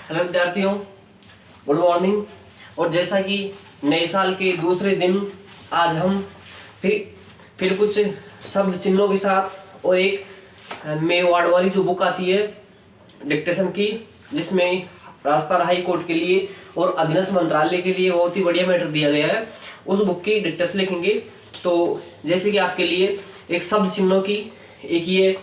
Hello विद्यार्थियों, good morning. और जैसा कि नए साल के दूसरे दिन आज हम फिर कुछ शब्द चिन्हों के साथ और एक मेवाड़ वाली जो बुक आती है डिक्टेशन की, जिसमें राजस्थान हाई कोर्ट के लिए और अधीनस्थ मंत्रालय के लिए बहुत ही बढ़िया मैटर दिया गया है, उस बुक की डिक्टेशन लिखेंगे। तो जैसे कि आपके लिए एक शब्द चिन्हों की एक ये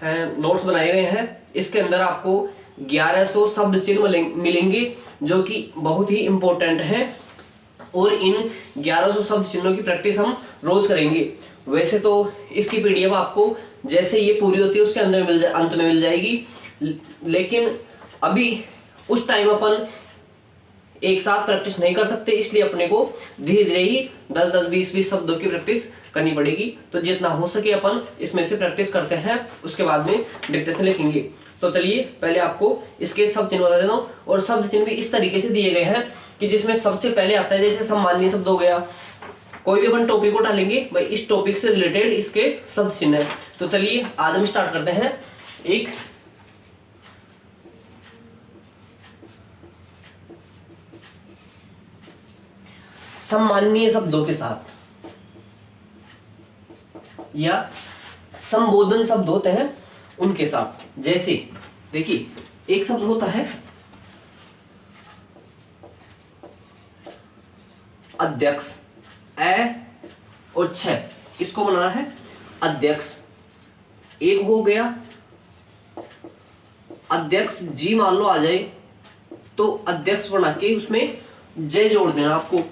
नोट्स बनाए गए हैं, इसके अंदर आपको 1100 शब्द चिन्ह मिलेंगे जो कि बहुत ही इंपॉर्टेंट है और इन 1100 शब्द चिन्हों की प्रैक्टिस हम रोज करेंगे। वैसे तो इसकी पीडीएफ आपको जैसे ये पूरी होती है उसके अंदर अंत में मिल जाएगी, लेकिन अभी उस टाइम अपन एक साथ प्रैक्टिस नहीं कर सकते, इसलिए अपने को धीरे धीरे ही 10-10, 20-20 शब्दों की प्रैक्टिस करनी पड़ेगी। तो जितना हो सके अपन इसमें से प्रैक्टिस करते हैं, उसके बाद में डिक्टेशन लिखेंगे। तो चलिए पहले आपको इसके शब्द चिन्ह बता देता हूँ। और शब्द चिन्ह भी इस तरीके से दिए गए हैं कि जिसमें सबसे पहले आता है जैसे सम्मानीय शब्द हो गया। कोई भी अपन टॉपिक उठालेंगे भाई, इस टॉपिक से रिलेटेड इसके शब्द चिन्ह है। तो चलिए आज हम स्टार्ट करते हैं एक सम्माननीय शब्दों के साथ या संबोधन शब्द होते हैं उनके साथ। जैसे देखिए एक शब्द होता है अध्यक्ष, ए और छ, इसको बनाना है अध्यक्ष। एक हो गया अध्यक्ष जी, मान लो आ जाए तो अध्यक्ष बना के उसमें जय जोड़ देना आपको।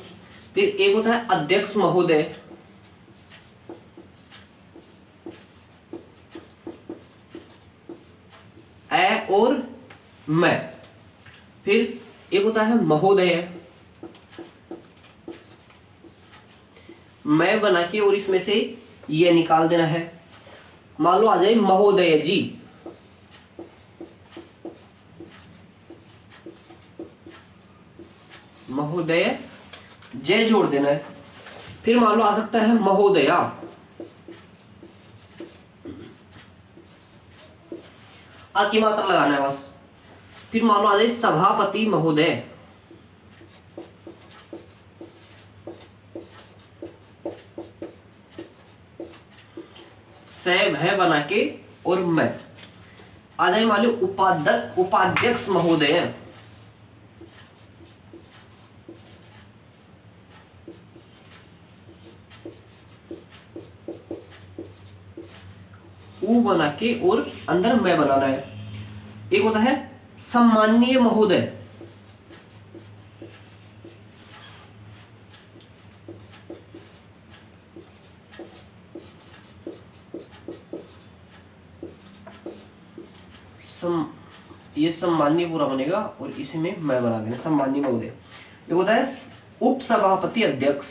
फिर एक होता है अध्यक्ष महोदय, ए और मैं। फिर एक होता है महोदय, मैं बना के और इसमें से ये निकाल देना है। मान लो आ जाए महोदय जी, महोदय जय जोड़ देना है। फिर मान लो आ सकता है महोदया, आ की मात्रा लगाना है बस। फिर मान लो आ जाए सभापति महोदय, से भय बना के और मैं। आ जाए मान लो उपाध्यक्ष महोदय, ऊ बना के और अंदर मैं बनाना है। एक होता है सम्माननीय महोदय, ये सम्माननीय पूरा बनेगा और इसी में मैं बना देना सम्माननीय महोदय। एक होता है उप सभापति अध्यक्ष,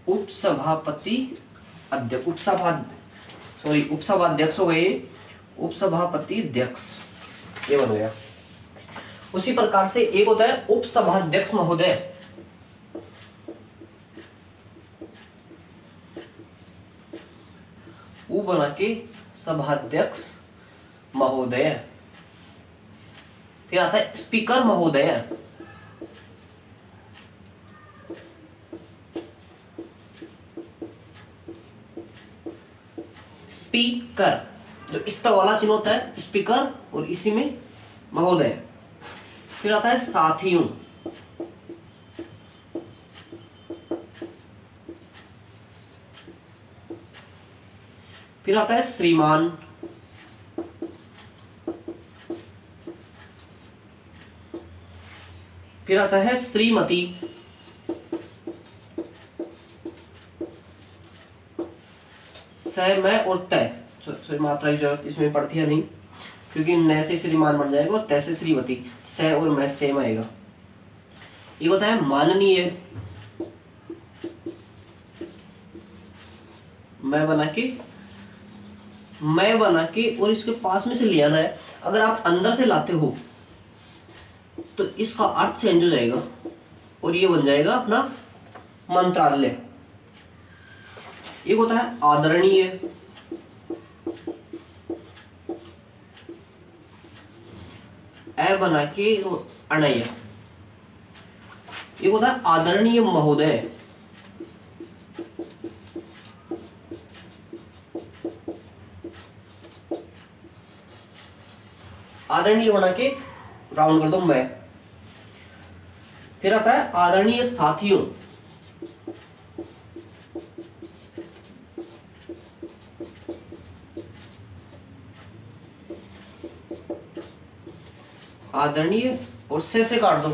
उपसभापति अध्यक्ष, उपसभाध्यक्ष हो गए, उपसभापति अध्यक्ष, ये बन गया। उसी प्रकार से एक होता है उपसभाध्यक्ष महोदय, ऊ बना के सभाध्यक्ष महोदय। फिर आता है स्पीकर महोदय, स्पीकर, जो इस पर वाला चिन्ह होता है स्पीकर और इसी में महोदय। फिर आता है साथियों, फिर आता है श्रीमान, फिर आता है श्रीमती, मैं और तय। मात्रा की जरूरत इसमें पड़ती है नहीं, क्योंकि न से श्रीमान बन जाएगा और तय से श्रीमती, से और मैं सेम आएगा। एक होता है माननीय, मैं बना के और इसके पास में से ले आना है। अगर आप अंदर से लाते हो तो इसका अर्थ चेंज हो जाएगा और ये बन जाएगा अपना मंत्रालय। एक होता है आदरणीय, ए बना के अणय। एक होता है आदरणीय महोदय, आदरणीय बना के राउंड कर दो मैं। फिर आता है आदरणीय साथियों, आदरणीय और से काट दो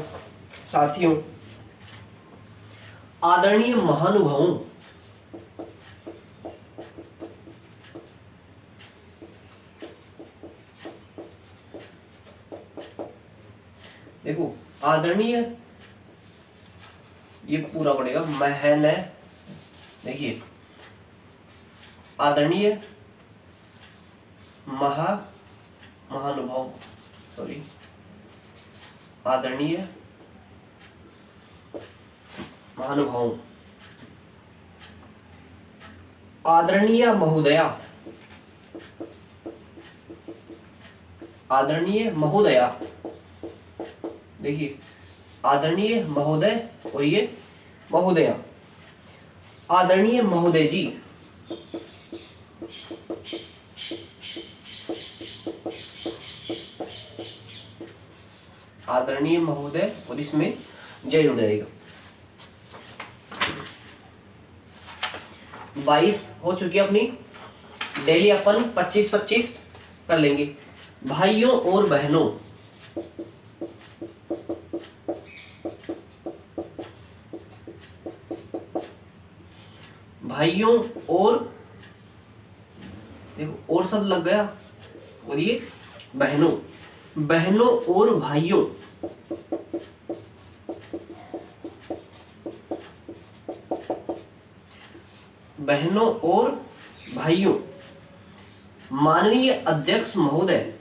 साथियों। आदरणीय महानुभावों, देखो आदरणीय ये पूरा पड़ेगा महन, देखिए आदरणीय महानुभाव, सॉरी आदरणीय महानुभाव, आदरणीय महोदया, आदरणीय महोदया, देखिए आदरणीय महोदय और ये महोदया। आदरणीय महोदय जी, आदरणीय महोदय और इसमें जय जुड़ जाएगा। 22 हो चुकी है अपनी। डेली अपन 25-25 कर लेंगे। भाइयों और बहनों, भाइयों और, देखो और शब्द लग गया, और ये बहनों, बहनों और भाइयों, बहनों और भाइयों। माननीय अध्यक्ष महोदय,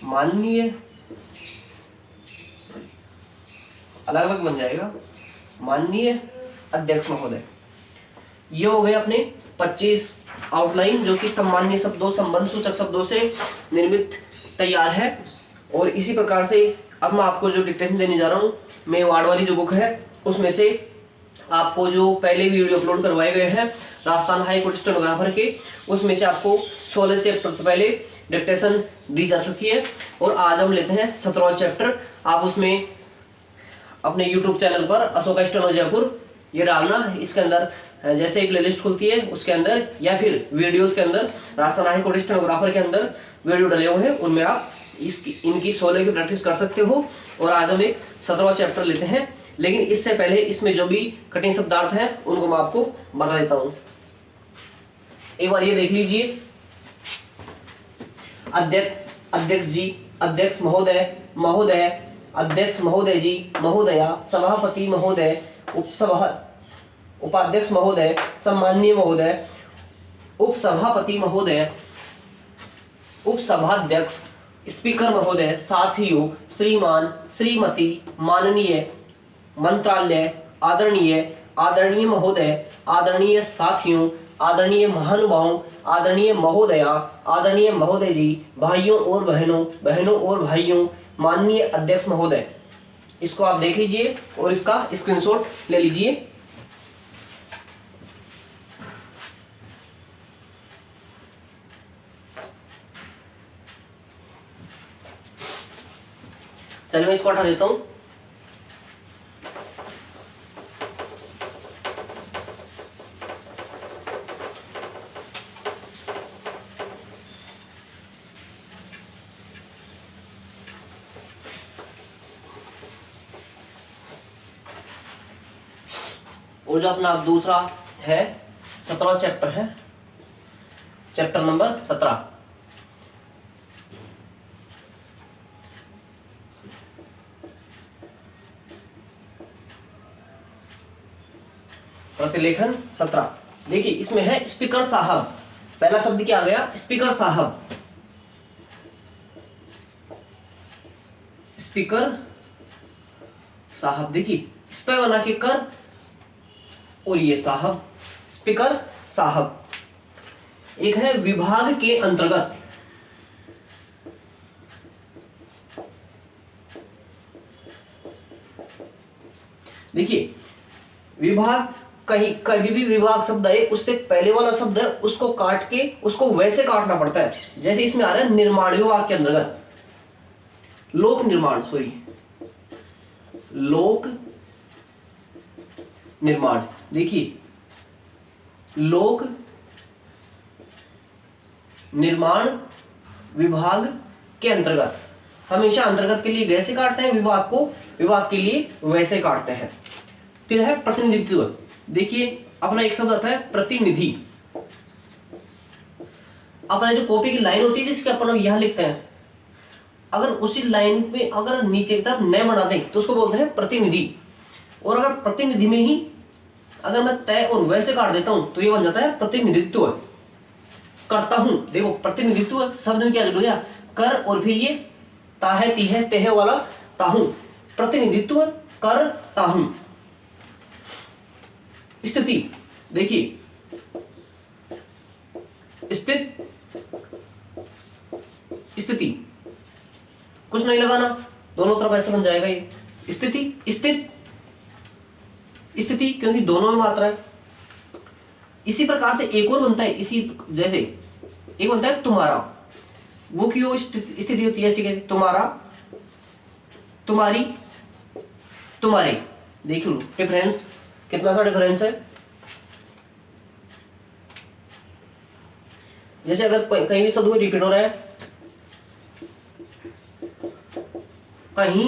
माननीय, अलग अलग बन जाएगा, माननीय अध्यक्ष महोदय। ये हो गए अपने 25 आउटलाइन, जो कि सम्मानीय शब्दों, संबंध सूचक शब्दों से निर्मित तैयार है। और इसी प्रकार से अब मैं आपको जो डिक्टेशन देने जा रहा हूँ, मैं वार्ड वाली जो बुक है उसमें से आपको जो पहले वीडियो अपलोड करवाए गए हैं राजस्थान हाई कोर्ट स्टेनोग्राफर के, उसमें से आपको 16 चैप्टर तो पहले डिक्टेशन दी जा चुकी है। और आज हम लेते हैं 17वां चैप्टर। आप उसमें अपने YouTube चैनल पर अशोका स्टेनो जयपुर ये डालना, इसके अंदर जैसे ही प्लेलिस्ट खुलती है उसके अंदर, या फिर वीडियोस के अंदर राजस्थान हाई कोर्ट स्टेनोग्राफर के अंदर वीडियो डले हुए हैं, उनमें आप इनकी 16 की प्रैक्टिस कर सकते हो। और आज हम एक 17वां चैप्टर लेते हैं, लेकिन इससे पहले इसमें जो भी कठिन शब्दार्थ हैं उनको मैं आपको बता देता हूं। एक बार ये देख लीजिए। अध्यक्ष, अध्यक्ष जी, अध्यक्ष महोदय, महोदय, अध्यक्ष महोदय जी, महोदया, सभापति महोदय, उपाध्यक्ष महोदय, सम्माननीय महोदय, उपसभापति महोदय, उपसभाध्यक्ष, स्पीकर महोदय, साथियों, श्रीमान, श्रीमती, माननीय, मंत्रालय, आदरणीय, आदरणीय महोदय, आदरणीय साथियों, आदरणीय महानुभावों, आदरणीय महोदया, आदरणीय महोदय जी, भाइयों और बहनों, बहनों और भाइयों, माननीय अध्यक्ष महोदय। इसको आप देख लीजिए और इसका स्क्रीनशॉट ले लीजिए। चलिए मैं इसको हटा देता हूं। और जो अपना दूसरा है 17वां चैप्टर है, चैप्टर नंबर 17। प्रतिलेखन 17। देखिए इसमें है स्पीकर साहब। पहला शब्द क्या आ गया? स्पीकर साहब। स्पीकर साहब। देखिए इस पे बना के कर और ये साहब, स्पीकर साहब। एक है विभाग के अंतर्गत। देखिए विभाग, कहीं कभी भी विभाग शब्द है उससे पहले वाला शब्द है उसको काट के उसको वैसे काटना पड़ता है जैसे इसमें आ रहा है निर्माण विभाग के अंतर्गत, लोक निर्माण, सॉरी लोक निर्माण। देखिए लोक निर्माण विभाग के अंतर्गत, हमेशा अंतर्गत के लिए वैसे काटते हैं, विभाग को विभाग के लिए वैसे काटते हैं। फिर है प्रतिनिधित्व। देखिए अपना एक शब्द आता है प्रतिनिधि। अपना जो कॉपी की लाइन होती है जिसके अपन यहां लिखते हैं, अगर उसी लाइन में अगर नीचे की तरफ न बना दें तो उसको बोलते हैं प्रतिनिधि। और अगर प्रतिनिधि में ही अगर मैं तय और वैसे काट देता हूं तो ये बन जाता है प्रतिनिधित्व करता हूं। देखो प्रतिनिधित्व शब्द में क्या जुड़ गया, कर और फिर ये ता है ती है तेह वाला ताहू, प्रतिनिधित्व करता हूं। स्थिति, देखिए स्थित, स्थिति कुछ नहीं लगाना, दोनों तरफ ऐसे बन जाएगा ये स्थिति, स्थित, स्थिति क्योंकि दोनों में मात्रा है। इसी प्रकार से एक और बनता है, इसी जैसे एक बनता है तुम्हारा, वो क्यों स्थिति होती है ऐसी कैसे, तुम्हारा, तुम्हारी, तुम्हारे। देख लो डिफरेंस, कितना सा डिफरेंस है। जैसे अगर कहीं भी शब्द को रिपीट हो रहा है, कहीं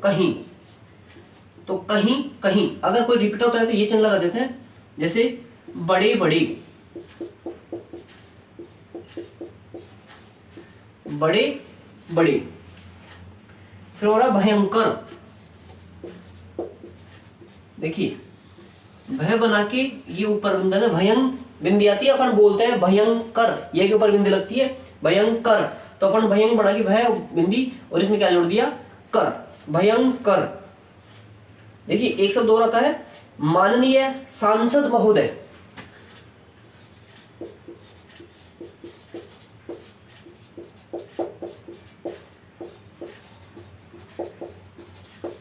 कहीं, तो कहीं कहीं अगर कोई रिपीट होता है तो ये चिन्ह लगा देते हैं, जैसे बड़े बड़े, बड़े बड़े। फिर हो रहा भयंकर। देखिए भय बना के ये ऊपर बिंदु है, भयं बिंदी आती है, अपन बोलते हैं भयंकर, ये के ऊपर बिंदी लगती है भयंकर, तो अपन भयंग बना के भय बिंदी और इसमें क्या जोड़ दिया, कर, भयंकर। देखिए एक शब्द और आता है माननीय सांसद महोदय।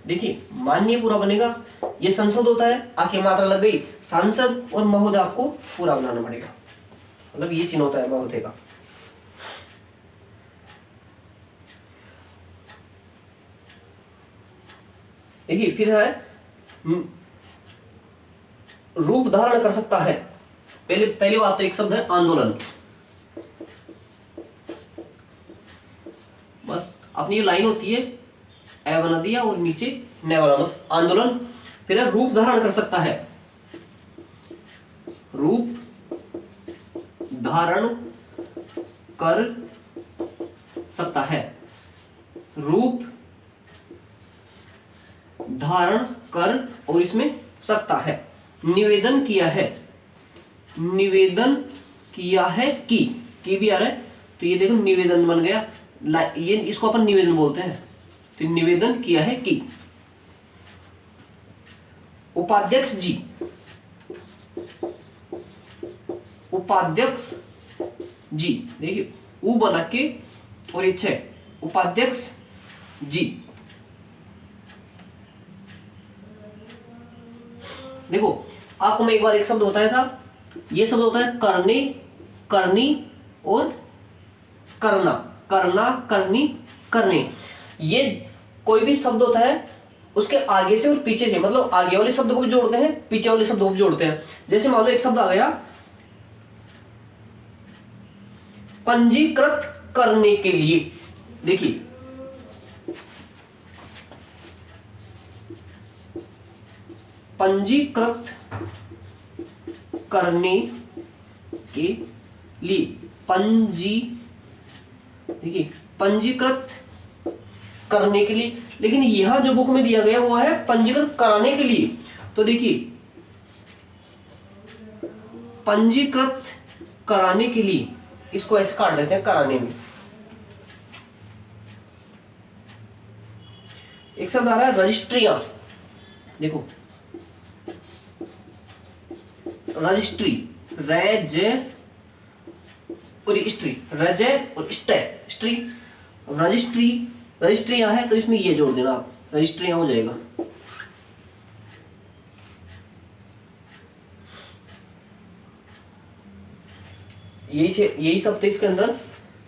देखिए माननीय पूरा बनेगा, ये संसद होता है, आखिर मात्रा लग गई, सांसद और महोदय आपको पूरा बनाना पड़ेगा, मतलब ये चिन्ह होता है महोदय का। देखिए फिर है रूप धारण कर सकता है। पहली बात तो एक शब्द है आंदोलन। बस अपनी ये लाइन होती है, ए बना दिया और नीचे न बना दो, आंदोलन। फिर है रूप धारण कर सकता है, रूप धारण कर सकता है, रूप धारण कर और इसमें सकता है। निवेदन किया है, निवेदन किया है की भी आ रहा है, तो ये देखो निवेदन बन गया, ये इसको अपन निवेदन बोलते हैं, तो निवेदन किया है की। उपाध्यक्ष जी, उपाध्यक्ष जी, देखिए ऊ बना के और ये छह, उपाध्यक्ष जी। देखो आपको मैं एक बार एक शब्द बताया था, ये शब्द होता है करने, करनी और करना, करना, करनी, करने। ये कोई भी शब्द होता है उसके आगे से और पीछे से, मतलब आगे वाले शब्द को भी जोड़ते हैं, पीछे वाले शब्द को भी जोड़ते हैं। जैसे मान लो एक शब्द आ गया पंजीकृत करने के लिए। देखिए पंजीकृत करने के लिए, देखिए पंजीकृत करने के लिए, लेकिन यहां जो बुक में दिया गया वो है पंजीकृत कराने के लिए। तो देखिए पंजीकृत कराने के लिए, इसको ऐसे काट देते हैं कराने में, एक शब्द आ रहा है रजिस्ट्रियां, देखो रजिस्ट्री, रेज और स्ट्री, रज और स्ट्री, रजिस्ट्री, रजिस्ट्रियां है तो इसमें ये जोड़ देना आप, रजिस्ट्रियां हो जाएगा। यही शब्द थे इसके अंदर।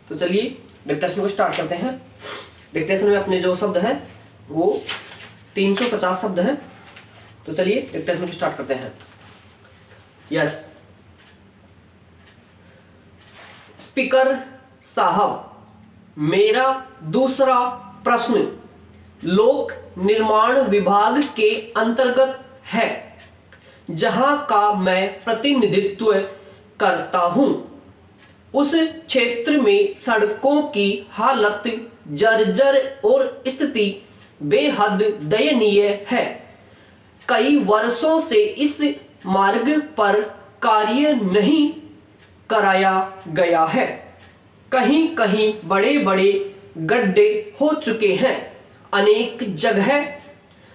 तो चलिए डिक्टेशन को स्टार्ट करते हैं। डिक्टेशन में अपने जो शब्द है वो 350 शब्द हैं। तो चलिए डिक्टेशन को स्टार्ट करते हैं। यस, स्पीकर साहब, मेरा दूसरा प्रश्न लोक निर्माण विभाग के अंतर्गत है, जहां का मैं प्रतिनिधित्व करता हूं। उस क्षेत्र में सड़कों की हालत जर्जर और स्थिति बेहद दयनीय है। कई वर्षों से इस मार्ग पर कार्य नहीं कराया गया है। कहीं कहीं बड़े बड़े गड्ढे हो चुके हैं। अनेक जगह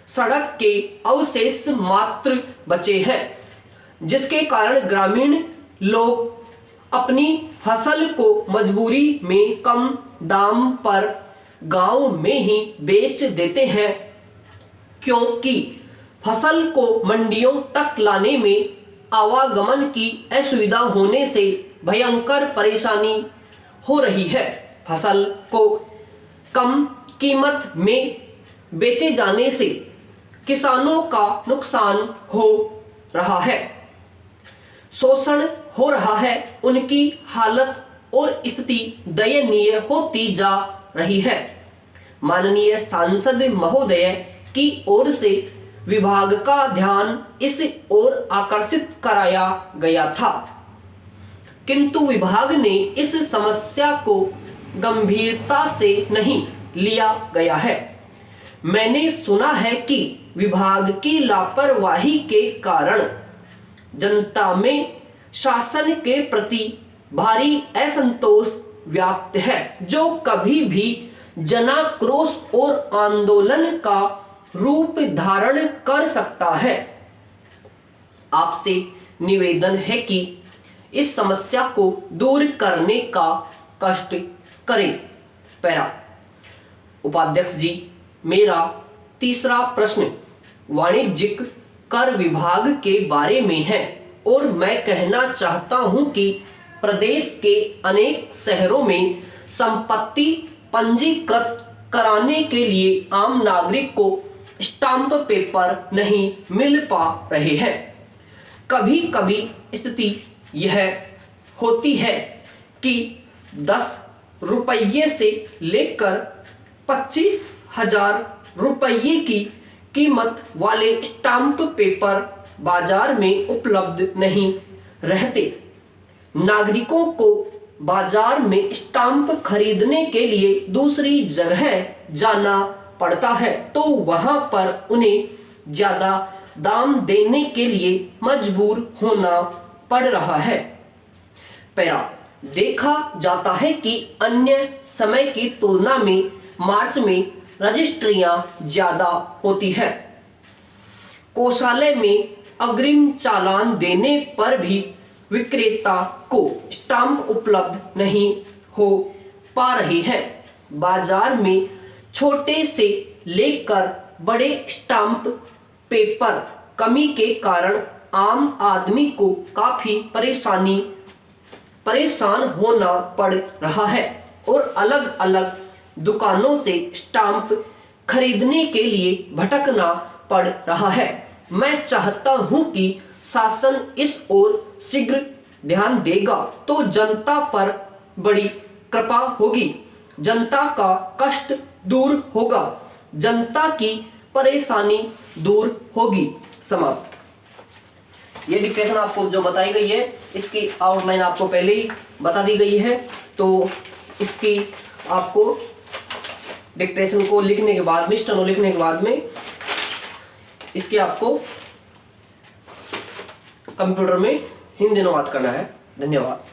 सड़क के अवशेष मात्र बचे हैं, जिसके कारण ग्रामीण लोग अपनी फसल को मजबूरी में कम दाम पर गांव में ही बेच देते हैं, क्योंकि फसल को मंडियों तक लाने में आवागमन की असुविधा होने से भयंकर परेशानी हो रही है। फसल को कम कीमत में बेचे जाने से किसानों का नुकसान हो रहा है, शोषण हो रहा है, उनकी हालत और स्थिति दयनीय होती जा रही है। माननीय सांसद महोदय की ओर से विभाग का ध्यान इस ओर आकर्षित कराया गया था, किंतु विभाग ने इस समस्या को गंभीरता से नहीं लिया गया है। मैंने सुना है कि विभाग की लापरवाही के कारण जनता में शासन के प्रति भारी असंतोष व्याप्त है, जो कभी भी जनाक्रोश और आंदोलन का रूप धारण कर सकता है। आपसे निवेदन है कि इस समस्या को दूर करने का कष्ट करें। पैरा, उपाध्यक्ष जी, मेरा तीसरा प्रश्न वाणिज्यिक कर विभाग के बारे में है और मैं कहना चाहता हूं कि प्रदेश के अनेक शहरों में संपत्ति पंजीकृत कराने के लिए आम नागरिक को स्टाम्प पेपर नहीं मिल पा रहे हैं। कभी कभी स्थिति यह होती है कि 10 रुपये से लेकर 25,000 रुपये की कीमत वाले स्टाम्प पेपर बाजार में उपलब्ध नहीं रहते। नागरिकों को बाजार में स्टाम्प खरीदने के लिए दूसरी जगह जाना पड़ता है, तो वहां पर उन्हें ज्यादा दाम देने के लिए मजबूर होना पड़ रहा है। पैरा, देखा जाता है कि अन्य समय की तुलना में मार्च में रजिस्ट्रियां ज्यादा होती है। कोषालय में अग्रिम चालान देने पर भी विक्रेता को स्टाम्प उपलब्ध नहीं हो पा रही है। बाजार में छोटे से लेकर बड़े स्टाम्प पेपर कमी के कारण आम आदमी को काफी परेशान होना पड़ रहा है और अलग अलग दुकानों से स्टाम्प खरीदने के लिए भटकना पड़ रहा है। मैं चाहता हूं कि शासन इस ओर शीघ्र ध्यान देगा तो जनता पर बड़ी कृपा होगी, जनता का कष्ट दूर होगा, जनता की परेशानी दूर होगी। समाप्त। ये डिक्टेशन आपको जो बताई गई है इसकी आउटलाइन आपको पहले ही बता दी गई है, तो इसकी आपको डिक्टेशन को लिखने के बाद में, स्टेनो लिखने के बाद में इसके आपको कंप्यूटर में हिंदी अनुवाद करना है। धन्यवाद।